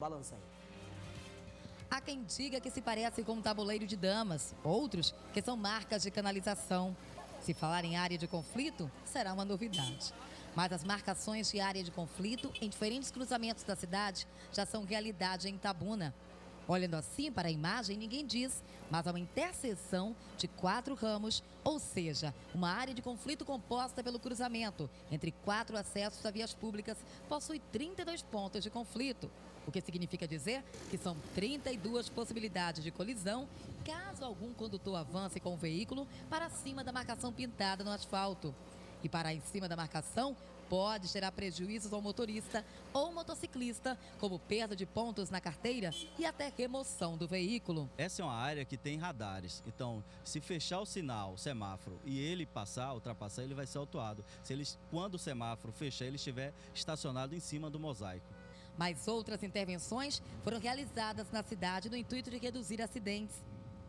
Balança aí. Há quem diga que se parece com um tabuleiro de damas, outros que são marcas de canalização. Se falar em área de conflito, será uma novidade. Mas as marcações de área de conflito em diferentes cruzamentos da cidade já são realidade em Itabuna. Olhando assim para a imagem, ninguém diz, mas há uma interseção de 4 ramos, ou seja, uma área de conflito composta pelo cruzamento entre 4 acessos a vias públicas possui 32 pontos de conflito. O que significa dizer que são 32 possibilidades de colisão caso algum condutor avance com o veículo para cima da marcação pintada no asfalto. E parar em cima da marcação pode gerar prejuízos ao motorista ou motociclista, como perda de pontos na carteira e até remoção do veículo. Essa é uma área que tem radares, então se fechar o sinal, o semáforo, e ele ultrapassar, ele vai ser autuado. Quando o semáforo fechar, ele estiver estacionado em cima do mosaico. Mas outras intervenções foram realizadas na cidade no intuito de reduzir acidentes.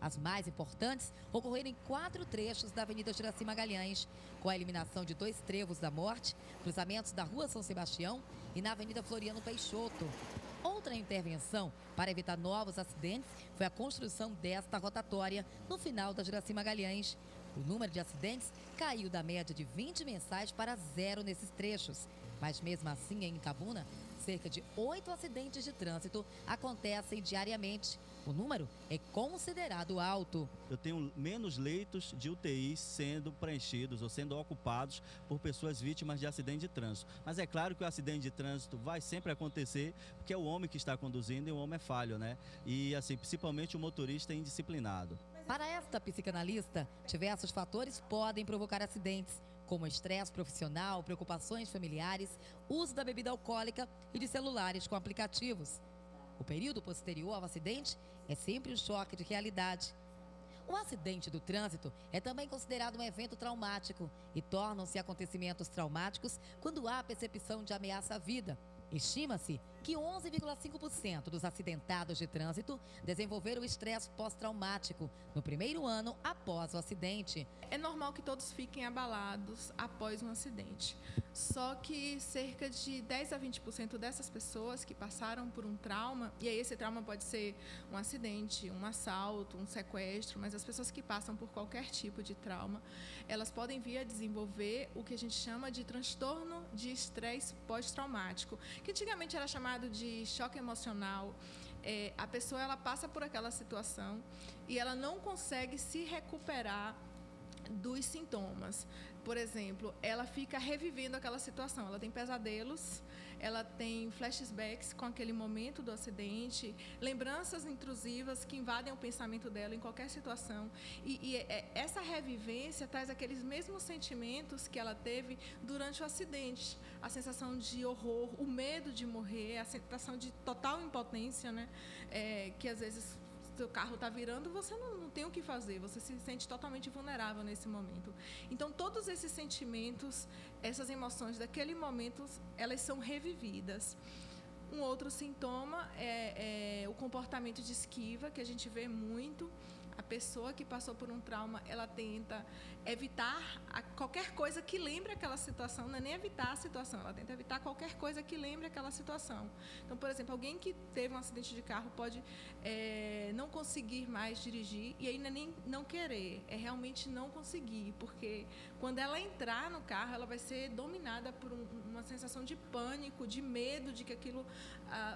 As mais importantes ocorreram em 4 trechos da Avenida Juraci Magalhães, com a eliminação de 2 trevos da morte, cruzamentos da Rua São Sebastião e na Avenida Floriano Peixoto. Outra intervenção para evitar novos acidentes foi a construção desta rotatória no final da Juraci Magalhães. O número de acidentes caiu da média de 20 mensais para 0 nesses trechos. Mas mesmo assim, em Itabuna, cerca de 8 acidentes de trânsito acontecem diariamente. O número é considerado alto. Eu tenho menos leitos de UTI sendo preenchidos ou sendo ocupados por pessoas vítimas de acidente de trânsito. Mas é claro que o acidente de trânsito vai sempre acontecer, porque é o homem que está conduzindo e o homem é falho, né? E assim, principalmente o motorista é indisciplinado. Para esta psicanalista, diversos fatores podem provocar acidentes, como estresse profissional, preocupações familiares, uso da bebida alcoólica e de celulares com aplicativos. O período posterior ao acidente é sempre um choque de realidade. O acidente do trânsito é também considerado um evento traumático e tornam-se acontecimentos traumáticos quando há percepção de ameaça à vida. Estima-se que 11,5% dos acidentados de trânsito desenvolveram estresse pós-traumático no primeiro ano após o acidente. É normal que todos fiquem abalados após um acidente. Só que cerca de 10 a 20% dessas pessoas que passaram por um trauma, e aí esse trauma pode ser um acidente, um assalto, um sequestro, mas as pessoas que passam por qualquer tipo de trauma, elas podem vir a desenvolver o que a gente chama de transtorno de estresse pós-traumático, que antigamente era chamado de choque emocional. A pessoa ela passa por aquela situação e ela não consegue se recuperar dos sintomas. Por exemplo, ela fica revivendo aquela situação, ela tem pesadelos, ela tem flashbacks com aquele momento do acidente, lembranças intrusivas que invadem o pensamento dela em qualquer situação. E essa revivência traz aqueles mesmos sentimentos que ela teve durante o acidente. A sensação de horror, o medo de morrer, a sensação de total impotência, né? Que às vezes seu carro está virando, você não tem o que fazer, você se sente totalmente vulnerável nesse momento. Então, todos esses sentimentos, essas emoções daquele momento, elas são revividas. Um outro sintoma é o comportamento de esquiva, que a gente vê muito. A pessoa que passou por um trauma, ela tenta evitar qualquer coisa que lembre aquela situação, não é nem evitar a situação, ela tenta evitar qualquer coisa que lembre aquela situação. Então, por exemplo, alguém que teve um acidente de carro pode não conseguir mais dirigir, e aí não é nem não querer, é realmente não conseguir, porque quando ela entrar no carro, ela vai ser dominada por uma sensação de pânico, de medo de que aquilo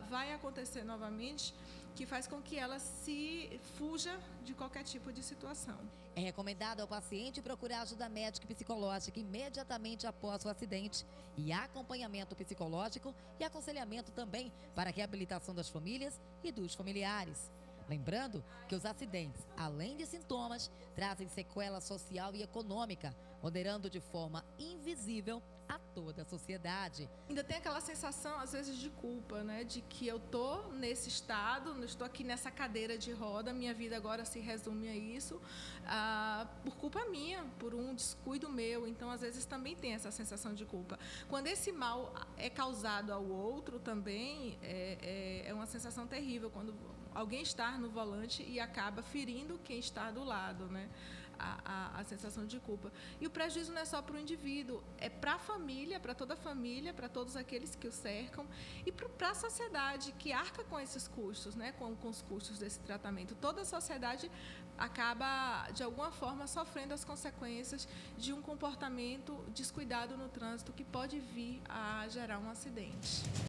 vai acontecer novamente, que faz com que ela se fuja de qualquer tipo de situação. É recomendado ao paciente procurar ajuda médica e psicológica imediatamente após o acidente e acompanhamento psicológico e aconselhamento também para a reabilitação das famílias e dos familiares. Lembrando que os acidentes, além de sintomas, trazem sequela social e econômica, moderando de forma invisível a toda a sociedade. Ainda tem aquela sensação, às vezes, de culpa, né? De que eu estou nesse estado, estou aqui nessa cadeira de roda, minha vida agora se resume a isso, por culpa minha, por um descuido meu. Então, às vezes, também tem essa sensação de culpa. Quando esse mal é causado ao outro também, é uma sensação terrível, quando alguém está no volante e acaba ferindo quem está do lado, né? a sensação de culpa. E o prejuízo não é só para o indivíduo, é para a família, para toda a família, para todos aqueles que o cercam e para a sociedade que arca com esses custos, né, com os custos desse tratamento. Toda a sociedade acaba, de alguma forma, sofrendo as consequências de um comportamento descuidado no trânsito que pode vir a gerar um acidente.